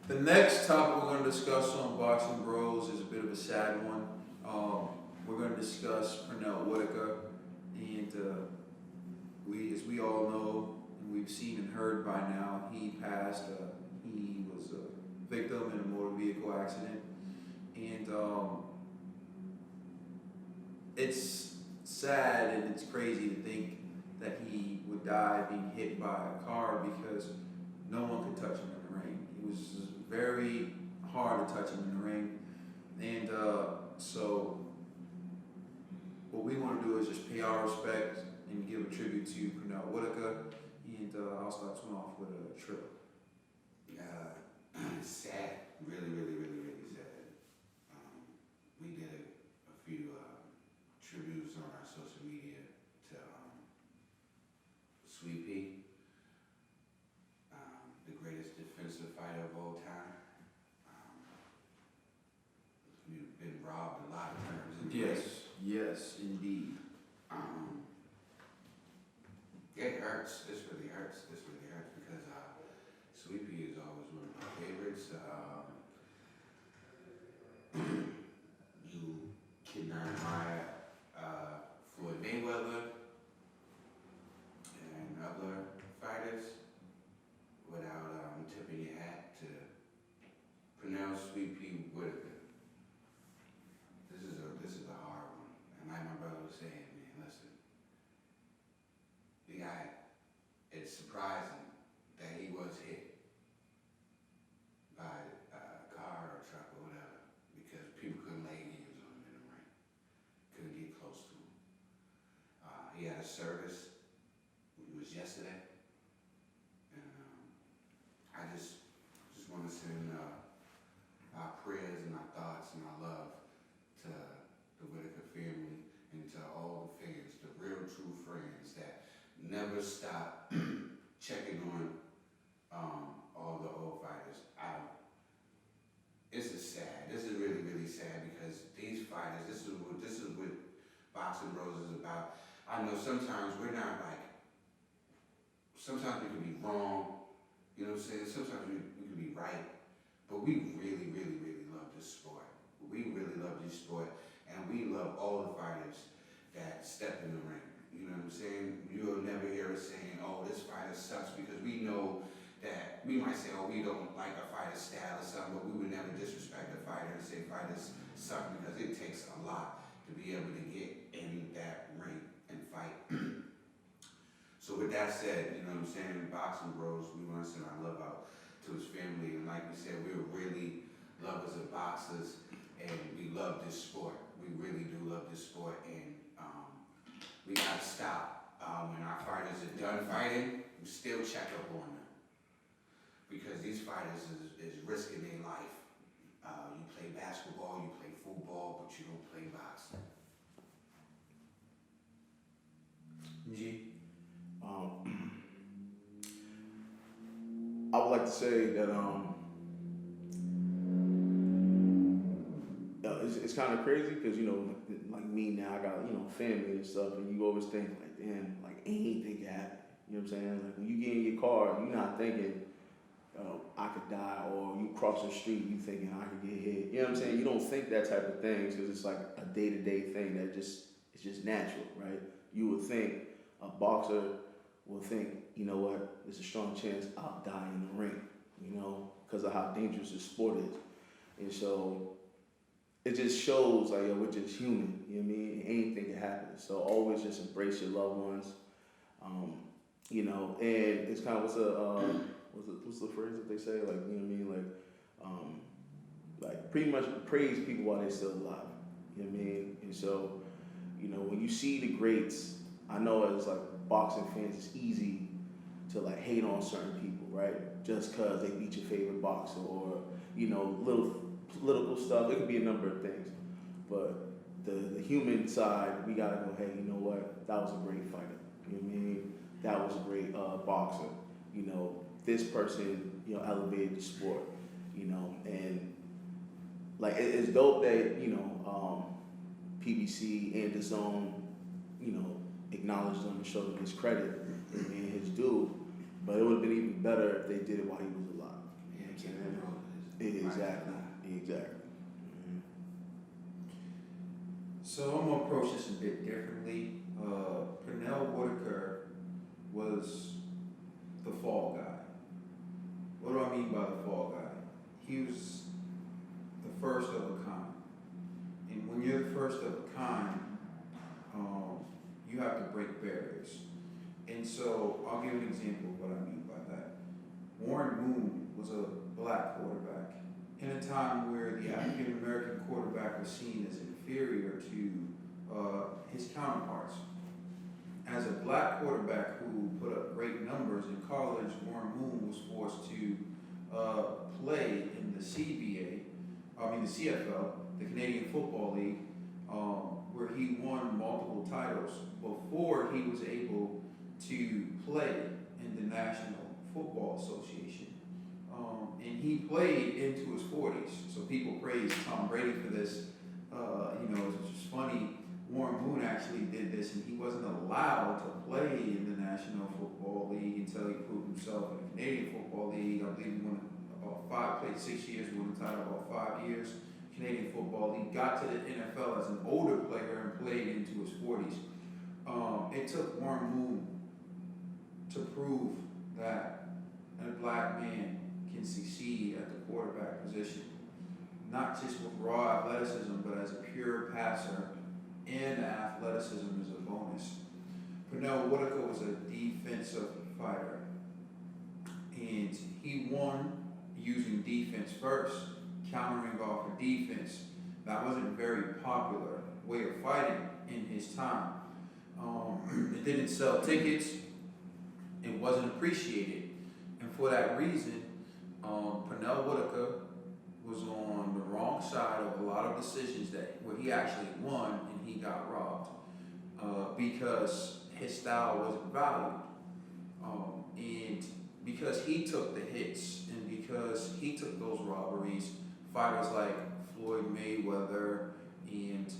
The next topic we're going to discuss on Boxing Bros is a bit of a sad one. We're going to discuss Pernell Whitaker, and as we all know, and we've seen and heard by now, he passed. He was a victim in a motor vehicle accident, and it's sad and it's crazy to think that he would die being hit by a car because no one could touch him in the ring. It was very hard to touch him in the ring. And so what we want to do is just pay our respect and give a tribute to Pernell Whitaker. And I'll start us off with a trip. Sad, really sad. We did a few tributes on our social media to Sweet Pea, the greatest defensive fighter of all time. We've been robbed a lot of times. Yes, indeed. It hurts. This really hurts. Because Sweet Pea is always one of my favorites. You cannot admire Floyd Mayweather and other fighters without tipping your hat to Pernell Sweet Pea Whitaker. This is a hard one, and like my brother was saying, man, listen, the guy. It's surprising that he was hit by a car or a truck or whatever, because people couldn't lay hands on him in the ring, couldn't get close to him. He had a service. It was yesterday, and I just want to send our prayers and our thoughts and our love to the Whitaker family and to all the fans, the real true friends that never stop checking on all the old fighters. This is sad. This is really sad, because these fighters. This is what Boxing Bros is about. I know sometimes we're not like. Sometimes we can be wrong. You know what I'm saying? Sometimes we can be right, but we really love this sport. We really love this sport, and we love all the fighters that step in the ring. You know what I'm saying? You'll never hear us saying, oh, this fighter sucks, because we know that we might say, oh, we don't like a fighter's style or something, but we would never disrespect a fighter and say fighters suck, because it takes a lot to be able to get in that ring and fight. So with that said, you know what I'm saying, Boxing Bros, we want to send our love out to his family. And like we said, we're really lovers of boxers, and we love this sport. We really do love this sport, and we gotta stop. When our fighters are done fighting, we still check up on them, because these fighters is risking their life. You play basketball, you play football, but you don't play boxing. G. I would like to say that it's kind of crazy, because like me now, I got family and stuff, and you always think like, damn, like anything can happen. You know what I'm saying? Like when you get in your car, you're not thinking I could die, or you cross the street, you thinking I could get hit. You know what I'm saying? You don't think that type of things, because it's like a day-to-day thing that it's just natural, right? You would think a boxer will think, you know what, there's a strong chance I'll die in the ring, because of how dangerous this sport is. And so it just shows like, yo, we're just human, you know what I mean? Anything can happen. So always just embrace your loved ones, and it's kind of what's the phrase that they say? Like, you know what I mean? Like pretty much praise people while they're still alive, you know what I mean? And so, when you see the greats, I know as like boxing fans, it's easy to like hate on certain people, right? Just because they beat your favorite boxer, or little political stuff. It could be a number of things, but the human side, we gotta go, hey, you know what? That was a great fighter. You know what I mean? That was a great boxer. This person, elevated the sport. And like it's dope that PBC and the Zone, acknowledged him and showed him his credit and his due. But it would have been even better if they did it while he was alive. Yeah, give him Exactly. Mm-hmm. So I'm gonna approach this a bit differently. Pernell Whitaker was the fall guy. What do I mean by the fall guy? He was the first of a kind. And when you're the first of a kind, you have to break barriers. And so I'll give an example of what I mean by that. Warren Moon was a black quarterback in a time where the African American quarterback was seen as inferior to his counterparts. As a black quarterback who put up great numbers in college, Warren Moon was forced to play in the CFL, the Canadian Football League, where he won multiple titles before he was able to play in the National Football Association. And he played into his 40s. So people praise Tom Brady for this. It's just funny. Warren Moon actually did this, and he wasn't allowed to play in the National Football League until he proved himself in the Canadian Football League. I believe he won played 6 years, won the title about 5 years. Canadian Football League, got to the NFL as an older player and played into his 40s. It took Warren Moon to prove that a black man can succeed at the quarterback position, not just with raw athleticism, but as a pure passer, and athleticism is a bonus. Pernell Whitaker was a defensive fighter, and he won using defense first, countering off a defense. That wasn't a very popular way of fighting in his time. It didn't sell tickets. It wasn't appreciated. And for that reason, Pernell Whitaker was on the wrong side of a lot of decisions where he actually won and he got robbed because his style wasn't valued. And because he took the hits and because he took those robberies, fighters like Floyd Mayweather and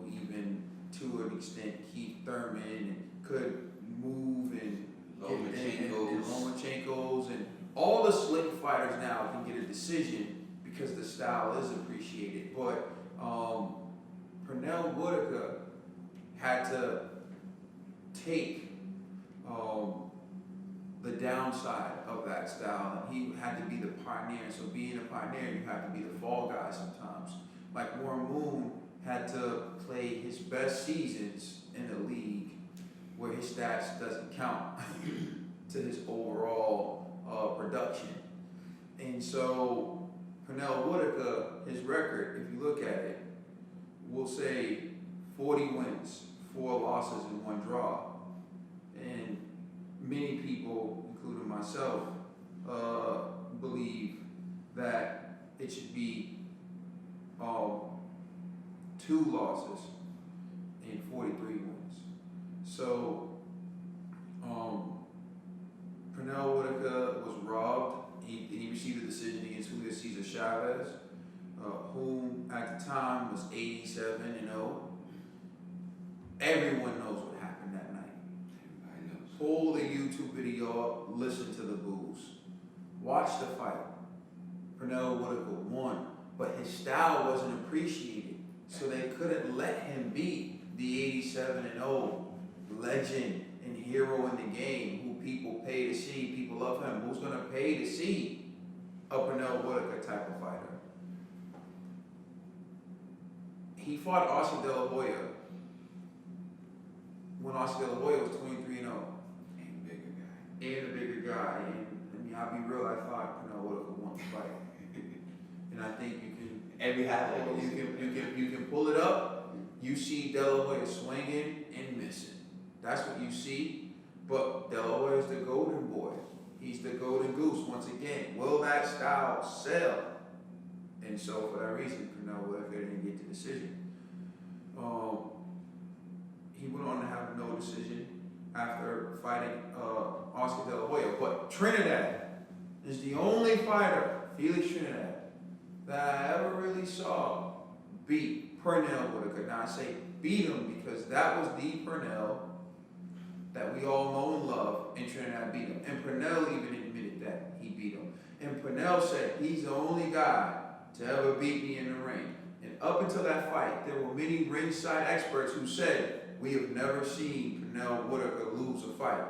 even to an extent Keith Thurman could move and Lomachenko's and all the slick fighters now can get a decision because the style is appreciated. But Pernell Whitaker had to take the downside of that style, and he had to be the pioneer. So being a pioneer, you have to be the fall guy sometimes. Like Warren Moon had to play his best seasons in the league where his stats doesn't count to his overall production. And so Pernell Whitaker, his record, if you look at it, will say 40 wins, 4 losses, and 1 draw. And many people, including myself, believe that it should be 2 losses and 43 wins. So Pernell Whitaker was robbed. He received a decision against Julio Cesar Chavez, whom at the time was 87-0. Everyone knows what happened that night. Everybody knows. Pull the YouTube video up, listen to the boos. Watch the fight. Pernell Whitaker won, but his style wasn't appreciated, so they couldn't let him be the 87-0 legend and hero in the game who people pay to see. People love him. Who's going to pay to see a Pernell Whitaker type of fighter? He fought Oscar De La Hoya when Oscar De La Hoya was 23-0. And a bigger guy. And a bigger guy. And I'll be real, I thought Pernell Whitaker won the fight. And I think you can. Every highlight. You can pull it up. You see De La Hoya swinging and missing. That's what you see. But De La Hoya is the golden boy. He's the golden goose once again. Will that style sell? And so for that reason, Pernell Whitaker didn't get the decision. He went on to have no decision after fighting Oscar De La Hoya. But Trinidad is the only fighter, Felix Trinidad, that I ever really saw beat Pernell Whitaker. Now I say beat him because that was the Pernell that we all know and love, and Trinidad beat him. And Pernell even admitted that he beat him. And Pernell said he's the only guy to ever beat me in the ring. And up until that fight, there were many ringside experts who said, we have never seen Pernell Whitaker lose a fight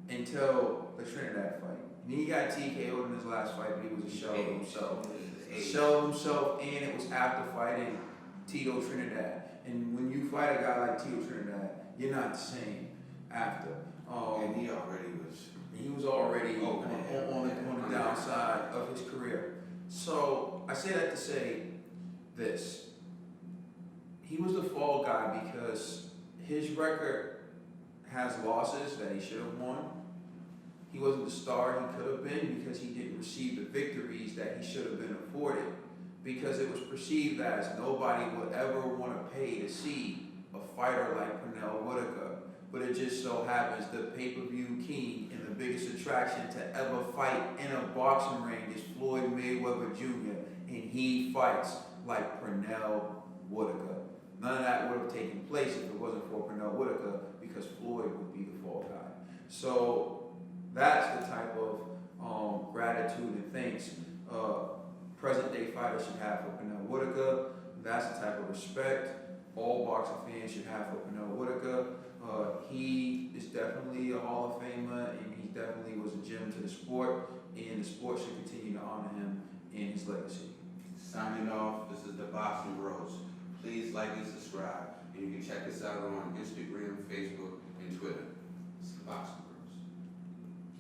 until the Trinidad fight. And he got TKO'd in his last fight, but he was a shell of himself. A shell of himself, and it was after fighting Tito Trinidad. And when you fight a guy like Tito Trinidad, you're not the same after. And he already was. He was already on the downside of his career. So I say that to say this. He was the fall guy because his record has losses that he should have won. He wasn't the star he could have been because he didn't receive the victories that he should have been afforded, because it was perceived as nobody would ever want to pay to see a fighter like Pernell Whitaker. But it just so happens the pay-per-view king and the biggest attraction to ever fight in a boxing ring is Floyd Mayweather Jr. And he fights like Pernell Whitaker. None of that would have taken place if it wasn't for Pernell Whitaker, because Floyd would be the fall guy. So that's the type of gratitude and thanks present-day fighters should have for Pernell Whitaker. That's the type of respect all boxing fans should have for Pernell Whitaker. He is definitely a Hall of Famer, and he definitely was a gem to the sport, and the sport should continue to honor him and his legacy. Signing off, this is the Boxing Bros. Please like and subscribe, and you can check us out on Instagram, Facebook, and Twitter. It's the Boxing Bros.